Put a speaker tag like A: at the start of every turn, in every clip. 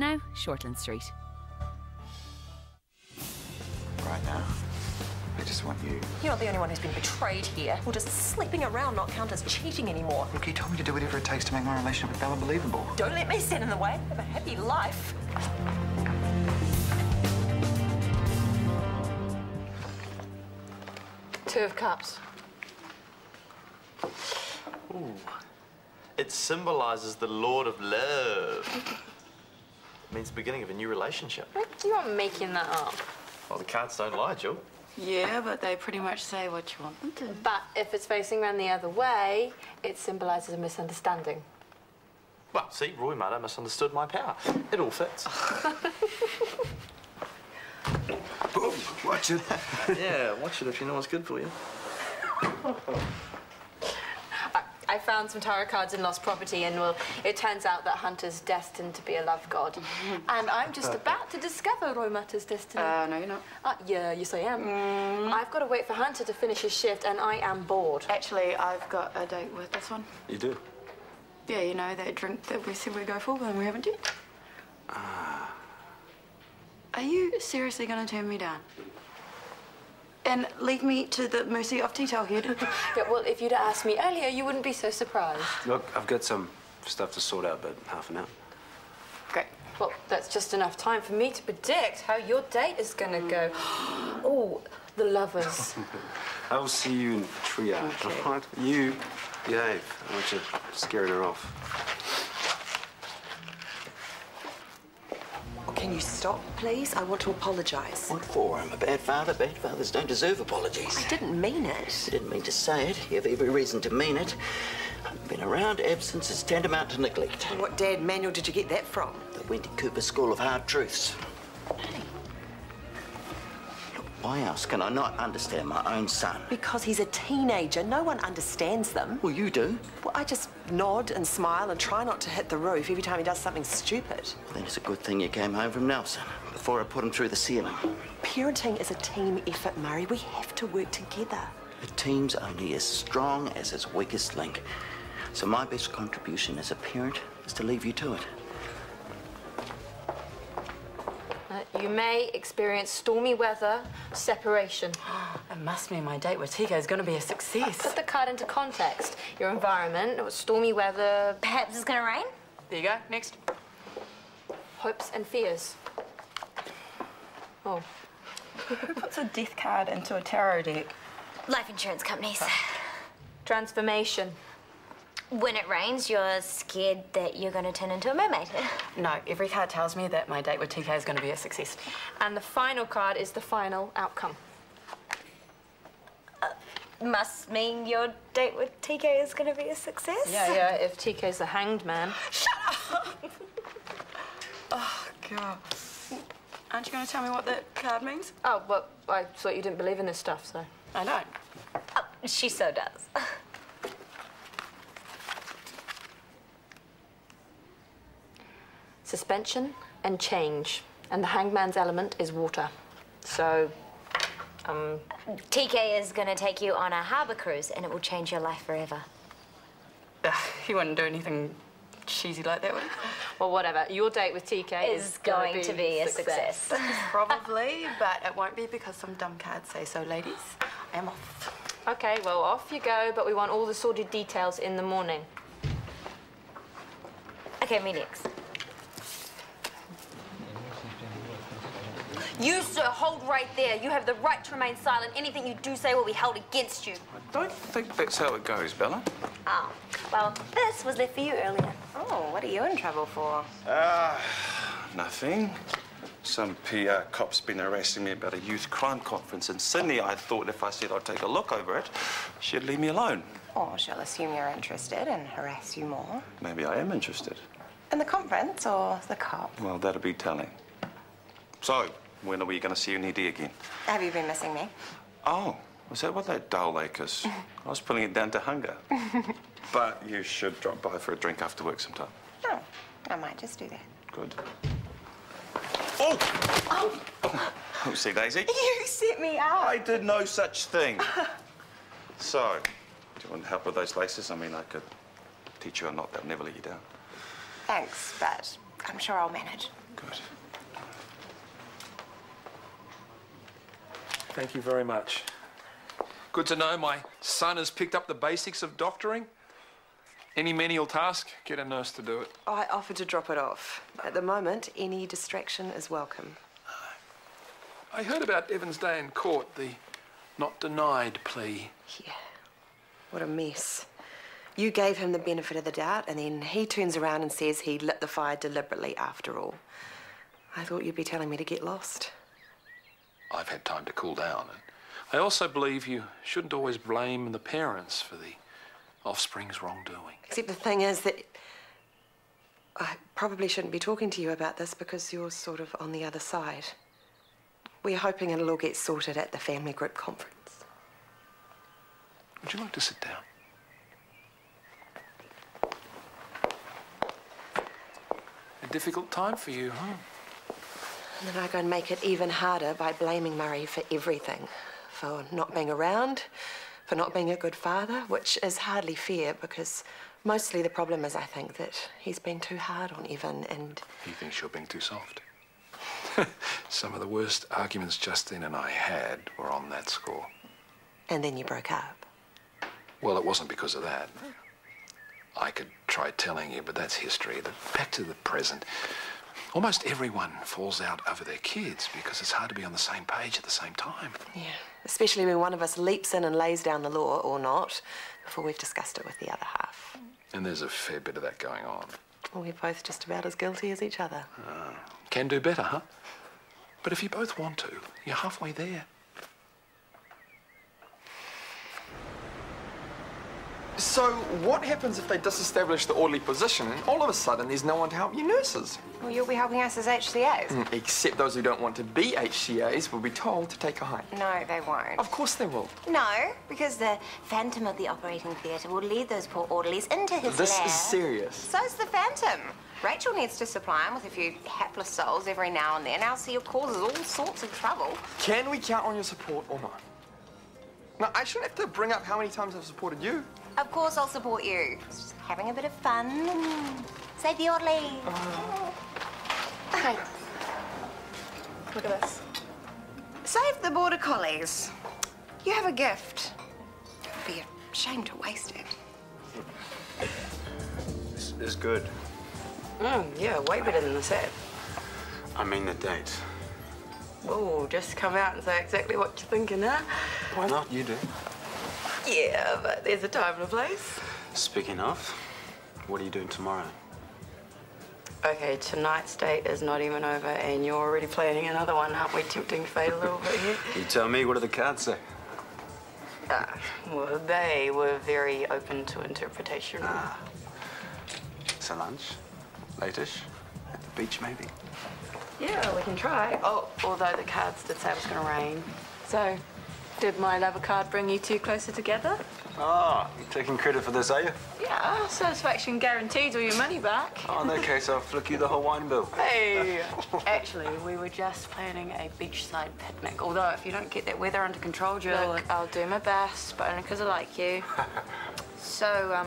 A: now Shortland Street.
B: Right now, I just want you.
C: You're not the only one who's been betrayed here. Well, just sleeping around not count as cheating anymore.
B: Look, you told me to do whatever it takes to make my relationship with Bella believable.
C: Don't let me stand in the way. Have a happy life.
D: Two of Cups.
E: Ooh. It symbolises the Lord of Love. It means the beginning of a new relationship.
D: You are making that up.
E: Well, the cards don't lie, Jill.
F: Yeah, but they pretty much say what you want them to.
D: But if it's facing around the other way, it symbolises a misunderstanding.
E: Well, see, Roy might have misunderstood my power. It all fits.
B: Oh, watch it.
E: Yeah, watch it if you know what's good for you.
D: I found some tarot cards in lost property, and well, it turns out that Hunter's destined to be a love god. And I'm just about to discover Roy Mutter's destiny.
F: No, you're not.
D: Yeah, yes I am. I've got to wait for Hunter to finish his shift, and I am bored.
F: Actually, I've got a date with this one.
E: You do?
F: Yeah, you know, that drink that we said we'd go for, but we haven't yet. Are you seriously going to turn me down? And leave me to the mercy of Tito Head?
D: Yeah, well, if you'd asked me earlier, you wouldn't be so surprised.
G: Look, I've got some stuff to sort out, but half an hour.
F: Great.
D: Well, that's just enough time for me to predict how your date is going to go. Oh, the lovers.
G: I will see you in triage,
F: Okay.
G: all right? You behave. I want you scaring her off.
C: Can you stop, please? I want to apologise.
H: What for? I'm a bad father. Bad fathers don't deserve apologies.
C: I didn't mean it.
H: I didn't mean to say it. You have every reason to mean it. I've been around. Absence is tantamount to neglect.
C: What dad manual did you get that from?
H: The Wendy Cooper School of Hard Truths.
C: Hey.
H: Look, why else can I not understand my own son?
C: Because he's a teenager. No one understands them.
H: Well, you do.
C: Well, I just nod and smile and try not to hit the roof every time he does something stupid.
H: Well, then it's a good thing you came home from Nelson before I put him through the ceiling.
C: Parenting is a team effort, Murray. We have to work together.
H: A team's only as strong as its weakest link. So my best contribution as a parent is to leave you to it.
D: You may experience stormy weather, separation.
F: It must mean my date with Tico is going to be a success.
D: Put the card into context. Your environment, stormy weather,
I: Perhaps it's gonna rain?
F: There you go. Next.
D: hopes and fears. Oh.
F: Who puts a death card into a tarot deck?
I: Life insurance companies.
D: Transformation.
I: When it rains, you're scared that you're going to turn into a mermaid.
F: No, every card tells me that my date with TK is going to be a success.
D: And the final card is the final outcome.
I: Must mean your date with TK is going to be a success?
D: Yeah, if TK's the hanged man.
F: Shut up! Oh, God. Aren't you going to tell me what that card means?
D: Oh, well, I thought you didn't believe in this stuff, so...
F: I don't.
I: Oh, she so does.
D: Suspension and change. And the hangman's element is water. So,
I: TK is going to take you on a harbour cruise and it will change your life forever.
F: He wouldn't do anything cheesy like that, would he?
D: well, whatever. Your date with TK
I: is going to be a success.
F: Probably, but it won't be because some dumb cards say so, ladies. I am off.
D: Okay, well, off you go, but we want all the sordid details in the morning.
I: Okay, me next.
J: You, sir, hold right there. You have the right to remain silent. Anything you do say will be held against you.
G: I don't think that's how it goes, Bella.
J: Oh, well, this was left for you earlier.
C: Oh, what are you in trouble for?
G: Nothing. Some PR cop's been harassing me about a youth crime conference in Sydney. I thought if I said I'd take a look over it, she'd leave me alone.
C: Oh, she'll assume you're interested and harass you more.
G: Maybe I am interested.
C: In the conference or the cop?
G: Well, that'll be telling. So, when are we going to see you in ED again?
C: Have you been missing me?
G: Oh, was that what that dull ache is? I was putting it down to hunger. But you should drop by for a drink after work sometime.
C: Oh, I might just do that.
G: Good. Oh! Oh, see, Daisy?
C: You set me up.
G: I did no such thing. So, do you want help with those laces? I mean, I could teach you a knot that would never let you down.
C: Thanks, but
A: I'm sure I'll manage.
G: Good.
K: Thank you very much. Good to know my son has picked up the basics of doctoring. Any menial task, get a nurse to do it.
C: I offered to drop it off. At the moment, any distraction is welcome.
K: I heard about Evan's day in court, the not denied plea.
C: Yeah. What a mess. You gave him the benefit of the doubt, and then he turns around and says he lit the fire deliberately after all. I thought you'd be telling me to get lost.
K: I've had time to cool down. And I also believe you shouldn't always blame the parents for the offspring's wrongdoing.
C: Except the thing is that I probably shouldn't be talking to you about this because you're sort of on the other side. We're hoping it'll all get sorted at the family group conference.
K: Would you like to sit down? A difficult time for you, huh?
C: And then I go and make it even harder by blaming Murray for everything. For not being around, for not being a good father, which is hardly fair because mostly the problem is, I think, that he's been too hard on Evan and...
K: He thinks you're being too soft. Some of the worst arguments Justine and I had were on that score.
C: And then you broke up.
K: Well, it wasn't because of that. I could try telling you, but that's history. Back to the present. Almost everyone falls out over their kids because it's hard to be on the same page at the same time.
C: Yeah, especially when one of us leaps in and lays down the law, or not, before we've discussed it with the other half.
K: And there's a fair bit of that going on.
C: Well, we're both just about as guilty as each other.
K: Can do better, huh? But if you both want to, you're halfway there.
L: So what happens if they disestablish the orderly position and all of a sudden there's no one to help you nurses?
A: Well, you'll be helping us as HCAs.
L: Except those who don't want to be HCAs will be told to take a hike.
A: No, they won't.
L: Of course they will.
J: No, because the Phantom of the operating theatre will lead those poor orderlies into his
L: This
J: lair.
L: is serious.
A: So's the Phantom. Rachel needs to supply him with a few hapless souls every now and then, else he causes all sorts of trouble.
L: Can we count on your support or not? Now, I shouldn't have to bring up how many times I've supported you.
A: Of course I'll support you. Just having a bit of fun. Save the orderly.
D: Hey. Look at this.
A: Save the border collies. You have a gift. It would be a shame to waste it.
B: This is good.
F: Yeah, way better than the set.
B: I mean the date.
F: Oh, just come out and say exactly what you're thinking, huh?
B: Why not? You do.
F: Yeah, but there's a time and a place.
B: Speaking of, what are you doing tomorrow?
F: Okay, tonight's date is not even over and you're already planning another one. Aren't we tempting fate a little bit here?
B: You tell me, what do the cards say?
F: Well, they were very open to interpretation.
B: So lunch? Late-ish? At the beach, maybe?
F: Yeah, we can try. Oh, although the cards did say it was going to rain.
D: So, did my love card bring you two closer together?
B: Ah, you're taking credit for this, are you?
D: Yeah, satisfaction guaranteed or your money back.
B: Oh, in that case, I'll flick you the whole wine bill.
F: Hey! Actually, we were just planning a beachside picnic. Although, if you don't get that weather under control, Jill...
D: Look, I'll do my best, but only because I like you. So,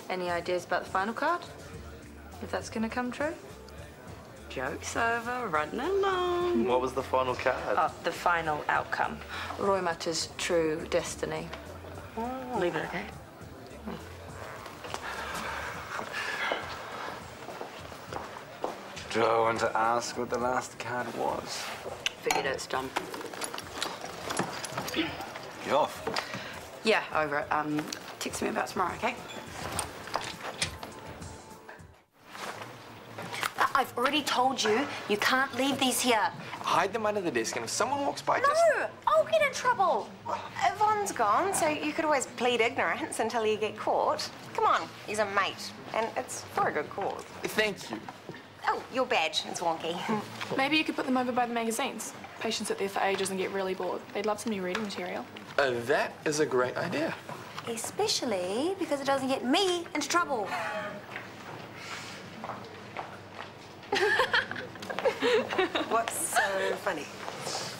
D: any ideas about the final card? If that's going to come true?
F: Joke's over, running along.
E: What was the final card?
D: Oh, the final outcome. Roy Mutter's true destiny.
F: Leave it, okay?
B: Do I want to ask what the last card was?
F: Figured it's done.
B: Get off.
F: Yeah, over it. Text me about tomorrow, okay?
J: I've already told you, you can't leave these here.
L: Hide them under the desk, and if someone walks by,
A: No!
L: just...
A: I'll get in trouble. Yvonne's gone, so you could always plead ignorance until you get caught. Come on, he's a mate, and it's for a good cause.
L: Thank you.
A: Oh, your badge. It's wonky.
M: Maybe you could put them over by the magazines. Patients sit there for ages and get really bored. They'd love some new reading material.
L: That is a great idea.
J: Especially because it doesn't get me into trouble.
C: What's so funny?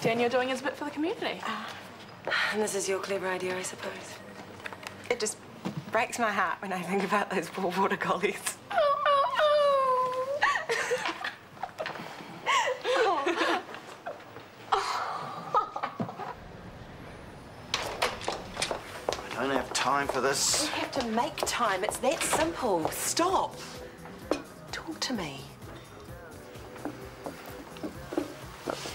M: Daniel doing his bit for the community.
C: And this is your clever idea, I suppose.
A: It just breaks my heart when I think about those poor border collies.
H: time for this.
C: We have to make time. It's that simple. Stop. Talk to me.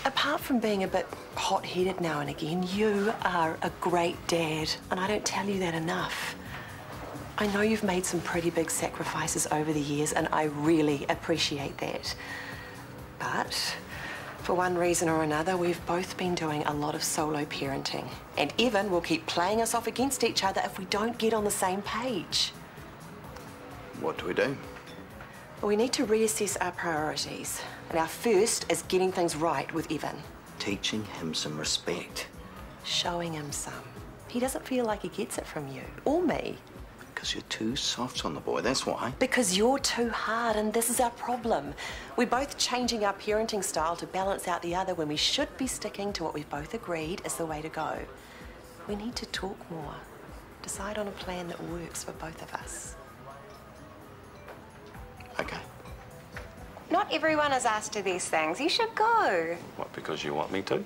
C: Apart from being a bit hot-headed now and again, you are a great dad, and I don't tell you that enough. I know you've made some pretty big sacrifices over the years, and I really appreciate that. But for one reason or another, we've both been doing a lot of solo parenting. And Evan will keep playing us off against each other if we don't get on the same page.
H: What do we do?
C: Well, we need to reassess our priorities. And our first is getting things right with Evan.
H: Teaching him some respect.
C: Showing him some. He doesn't feel like he gets it from you, or me.
H: Because you're too soft on the boy, that's why.
C: Because you're too hard, and this is our problem. We're both changing our parenting style to balance out the other when we should be sticking to what we've both agreed is the way to go. We need to talk more. Decide on a plan that works for both of us.
H: Okay.
A: Not everyone is asked to these things. You should go.
G: What, because you want me to?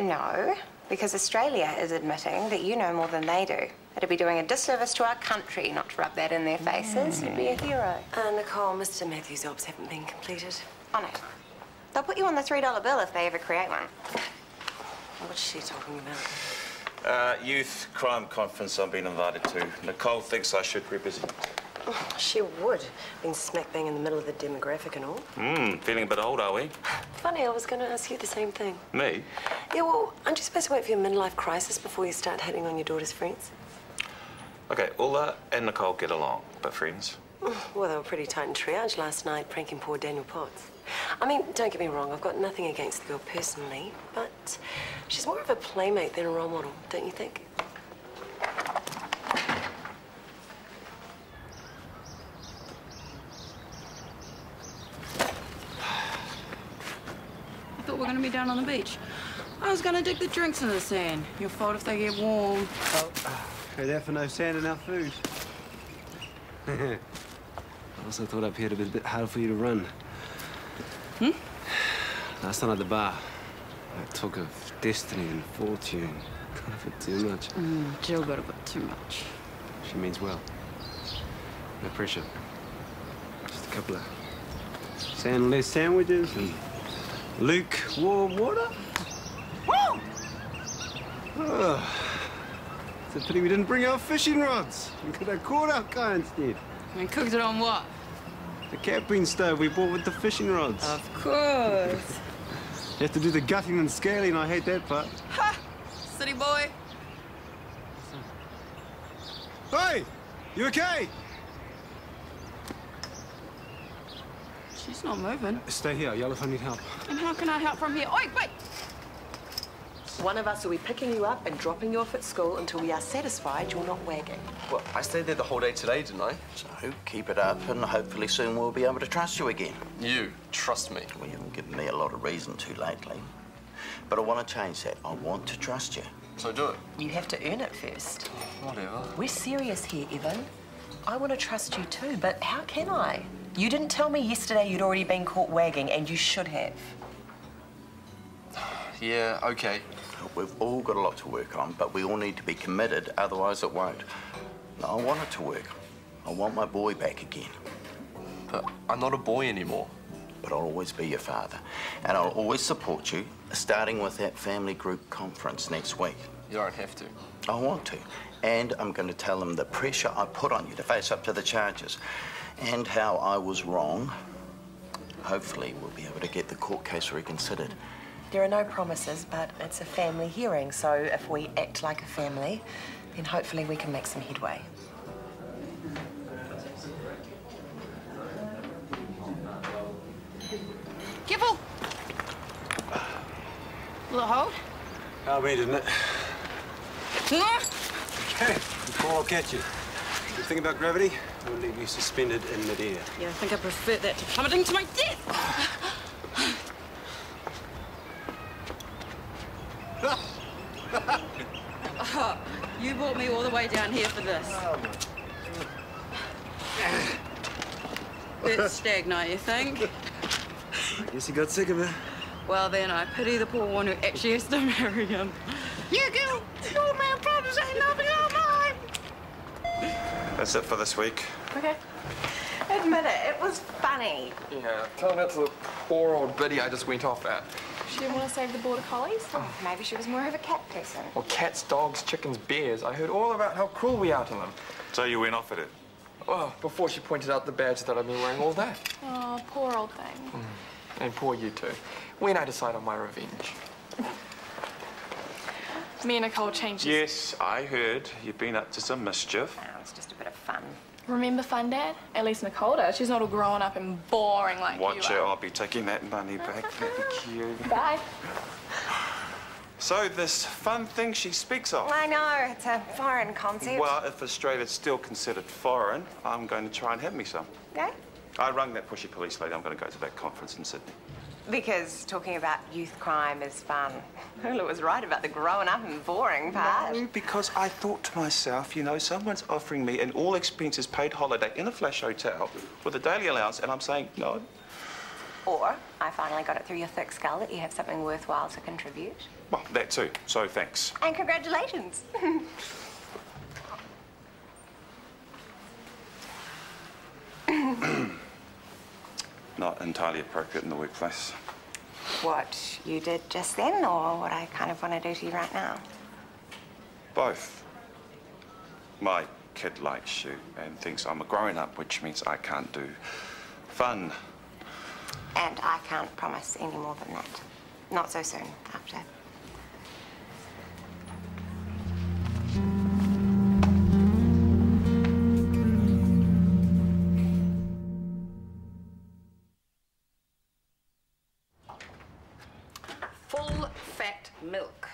A: No, because Australia is admitting that you know more than they do. It'd be doing a disservice to our country not to rub that in their faces. You'd be a hero.
C: Nicole, Mr. Matthews' jobs haven't been completed.
A: Oh, no. They'll put you on the $3 bill if they ever create one.
C: What's she talking about?
G: Youth crime conference I've been invited to. Nicole thinks I should represent.
C: She would. Been smack bang in the middle of the demographic and all.
G: Feeling a bit old, are we?
C: Funny, I was going to ask you the same thing.
G: Me?
C: Yeah, well, aren't you supposed to wait for your midlife crisis before you start hitting on your daughter's friends?
G: Okay, Ulla and Nicole get along, but friends?
C: Well, they were pretty tight in triage last night, pranking poor Daniel Potts. I mean, don't get me wrong, I've got nothing against the girl personally, but she's more of a playmate than a role model, don't you think?
F: I thought we were going to be down on the beach. I was going to dig the drinks in the sand. Your fault if they get warm.
N: Oh, trade that for no sand in our food. I also thought up here it'd be a bit harder for you to run. Last night at the bar, I talk of destiny and fortune. Got a bit too much.
F: Jill got a bit too much.
N: She means well. No pressure. Just a couple of sandless sandwiches and lukewarm water. Woo! Oh, it's a pity we didn't bring our fishing rods. We could have caught our guy instead.
F: And cooked it on what?
N: The camping stove we bought with the fishing rods.
F: Of course.
N: You have to do the gutting and scaling. I hate that part.
F: Ha! City boy.
N: Hey! You okay?
F: She's not moving.
N: Stay here. Yell if I need help.
F: And how can I help from here? Oi, wait!
C: One of us will be picking you up and dropping you off at school until we are satisfied you're not wagging.
L: Well, I stayed there the whole day today, didn't I?
H: So keep it up and hopefully soon we'll be able to trust you again.
L: You trust me.
H: Well, you haven't given me a lot of reason to lately. But I want to change that. I want to trust you.
L: So do it.
C: You have to earn it first.
L: Whatever.
C: We're serious here, Evan. I want to trust you too, but how can I? You didn't tell me yesterday you'd already been caught wagging, and you should have.
L: Yeah, okay.
H: We've all got a lot to work on, but we all need to be committed, otherwise it won't. No, I want it to work. I want my boy back again.
L: But I'm not a boy anymore.
H: But I'll always be your father. And I'll always support you, starting with that family group conference next week.
L: You don't have to.
H: I want to. And I'm going to tell them the pressure I put on you to face up to the charges and how I was wrong. Hopefully, we'll be able to get the court case reconsidered.
C: There are no promises, but it's a family hearing, so if we act like a family, then hopefully we can make some headway.
F: Careful! Little hold.
N: I'll wait, isn't it? Okay, before I'll catch you. You think about gravity? It will leave you suspended in midair.
F: Yeah, I think I prefer that to plummeting to my death. Oh, you brought me all the way down here for this. Bit stagnant, you think?
N: I guess you got sick of it.
F: Well, then I pity the poor one who actually has to marry him. You go, your man problems ain't nothing on mine.
G: That's it for this week.
A: Okay. Admit it, it was funny.
L: Yeah, tell that to the poor old biddy I just went off at.
M: She didn't want to save the border collies?
A: Oh, maybe she was more of a cat person.
L: Well, cats, dogs, chickens, bears. I heard all about how cruel we are to them.
G: So you went off at it?
L: Well, before she pointed out the badge that I've been wearing all day.
M: Oh, poor old thing.
L: And poor you too. When I decide on my revenge.
M: Me and Nicole changed.
G: Yes, I heard you've been up to some mischief.
A: No, it's just a bit of fun.
M: Remember fun, Dad? At least Nicole does. She's not all grown up and boring like
G: Watch
M: you
G: it,
M: are.
G: I'll be taking that money back. That'd be cute.
M: Bye.
G: So, this fun thing she speaks of.
A: I know, it's a foreign concept.
G: Well, if Australia's still considered foreign, I'm going to try and have me some.
A: Okay.
G: I rung that pushy police lady. I'm going to go to that conference in Sydney.
A: Because talking about youth crime is fun. Hula was right about the growing up and boring part.
G: No, because I thought to myself, you know, someone's offering me an all-expenses-paid holiday in a flash hotel with a daily allowance, and I'm saying no.
A: Or I finally got it through your thick skull that you have something worthwhile to contribute.
G: Well, that too, so thanks.
A: And congratulations.
G: Not entirely appropriate in the workplace.
A: What you did just then, or what I kind of want to do to you right now?
G: Both. My kid likes you and thinks I'm a grown-up, which means I can't do fun.
A: And I can't promise any more than that. Not so soon after.
O: Full-fat milk.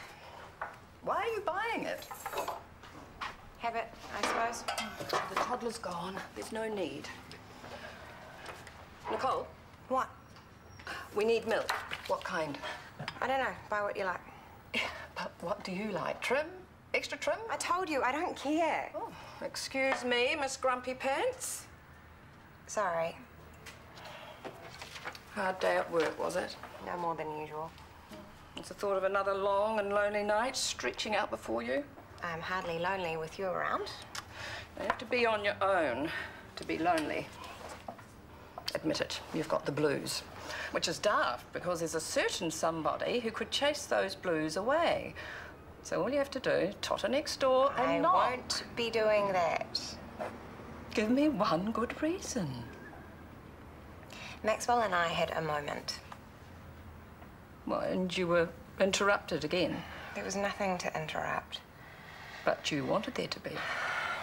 O: Why are you buying it?
A: Habit, I suppose.
O: The toddler's gone. There's no need. Nicole?
A: What?
O: We need milk. What kind?
A: I don't know. Buy what you like.
O: But what do you like? Trim? Extra trim?
A: I told you, I don't care.
O: Oh, excuse me, Miss Grumpy Pants.
A: Sorry.
O: Hard day at work, was it?
A: No more than usual.
O: It's the thought of another long and lonely night stretching out before you.
A: I'm hardly lonely with you around.
O: You have to be on your own to be lonely. Admit it, you've got the blues. Which is daft, because there's a certain somebody who could chase those blues away. So all you have to do, totter next door and knock.
A: I won't be doing that.
O: Give me one good reason.
A: Maxwell and I had a moment.
O: Well, and you were interrupted again.
A: There was nothing to interrupt.
O: But you wanted there to be.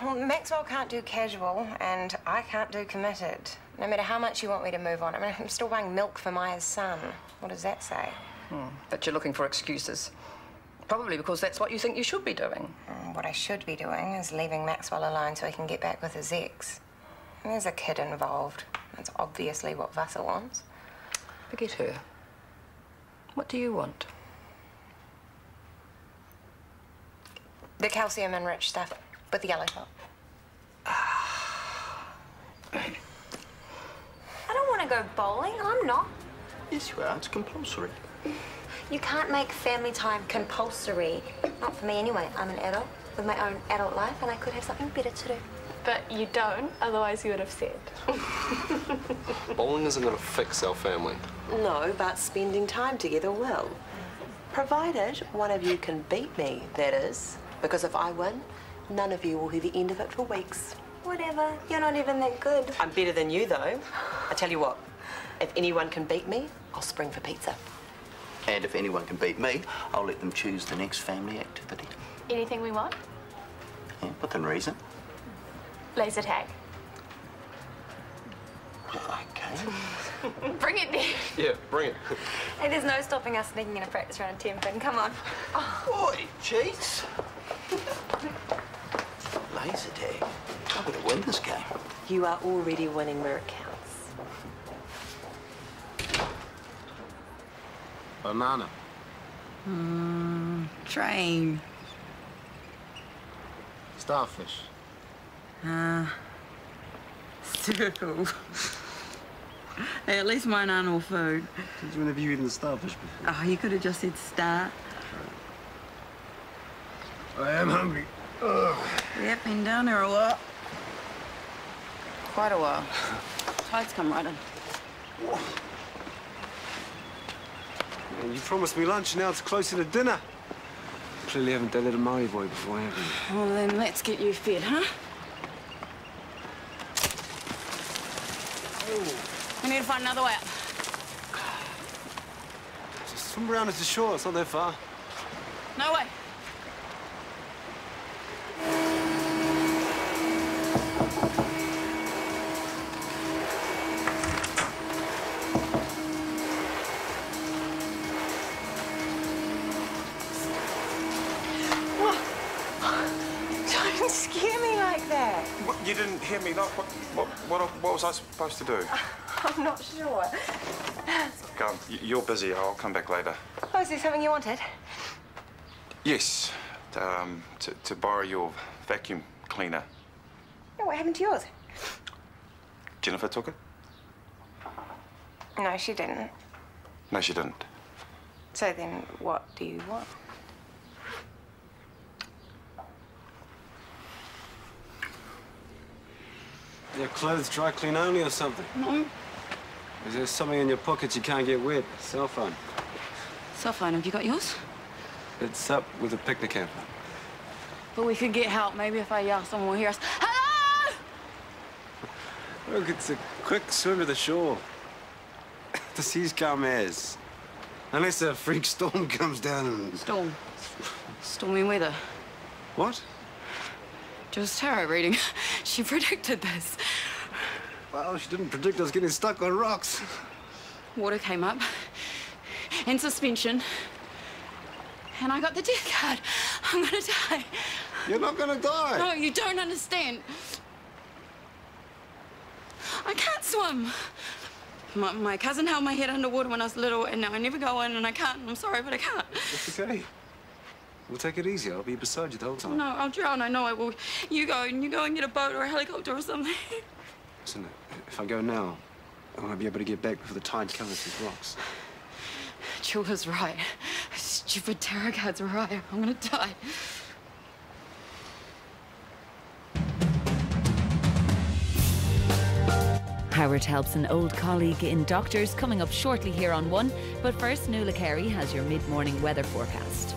A: Well, Maxwell can't do casual, and I can't do committed. No matter how much you want me to move on. I mean, I'm still buying milk for Maya's son. What does that say?
O: But you're looking for excuses. Probably because that's what you think you should be doing.
A: What I should be doing is leaving Maxwell alone so he can get back with his ex. And there's a kid involved. That's obviously what Vasa wants.
O: Forget her. What do you want?
A: The calcium-enriched stuff with the yellow top.
J: I don't want to go bowling. I'm not.
H: Yes, you are. It's compulsory.
J: You can't make family time compulsory. Not for me anyway. I'm an adult with my own adult life and I could have something better to do.
M: But you don't, otherwise you would have said.
P: Bowling isn't going to fix our family.
C: No, but spending time together will. Provided one of you can beat me, that is. Because if I win, none of you will hear the end of it for weeks.
J: Whatever. You're not even that good.
C: I'm better than you, though. I tell you what, if anyone can beat me, I'll spring for pizza.
H: And if anyone can beat me, I'll let them choose the next family activity.
M: Anything we want?
H: Yeah, within reason.
M: Laser tag.
H: Okay.
J: Bring it, Dad.
P: Yeah, bring it.
J: Hey, there's no stopping us sneaking in a practice round of 10 pin. Come on.
H: Oi, cheats. Laser tag. I'm going to win this game.
C: You are already winning where it counts.
N: Banana.
F: Train.
N: Starfish.
F: Circle. Hey, at least mine aren't all food.
N: Since when have you eaten the starfish before?
F: Oh, you could have just said star.
N: I am hungry. Ugh.
F: Yep, been down there a lot. quite a while. Tide's come right in.
N: Yeah, you promised me lunch, now it's closer to dinner. Clearly haven't done it a Maori boy before, have you?
F: Well, then let's get you fed, huh? We need to find another way up.
N: Just swim around at the shore, it's not that far.
F: No way.
C: Don't scare me like that.
G: What, you didn't hear me? Like, what was I supposed to do?
C: I'm not sure.
G: Go on, you're busy. I'll come back later.
C: Oh, is there something you wanted?
G: Yes, to borrow your vacuum cleaner.
C: Oh, what happened to yours?
G: Jennifer took it?
A: No, she didn't.
G: No, she didn't.
A: So then what do you want?
N: Your clothes dry clean only or something?
F: No.
N: Is there something in your pockets you can't get wet? Cell phone.
F: Cell phone, have you got yours?
N: It's up with a picnic camper.
F: But we could get help. Maybe if I yell, someone will hear us. Hello!
N: Look, it's a quick swim to the shore. The sea's calm as. Unless a freak storm comes down and...
F: Storm. Stormy weather.
N: What?
F: Just tarot reading. She predicted this.
N: Well, she didn't predict us getting stuck on rocks.
F: Water came up. In suspension. And I got the death card. I'm gonna die.
N: You're not gonna die.
F: No, you don't understand. I can't swim. My cousin held my head underwater when I was little, and now I never go in, and I can't. I'm sorry, but I can't.
N: It's okay. We'll take it easy. I'll be beside you the whole time.
F: No, I'll drown. I know I will. You go and get a boat or a helicopter or something.
N: Listen, if I go now, I won't be able to get back before the tide covers these rocks.
F: Jill was right. Stupid tarot cards were right. I'm gonna die.
Q: Howard helps an old colleague in Doctors coming up shortly here on One. But first, Nuala Carey has your mid-morning weather forecast.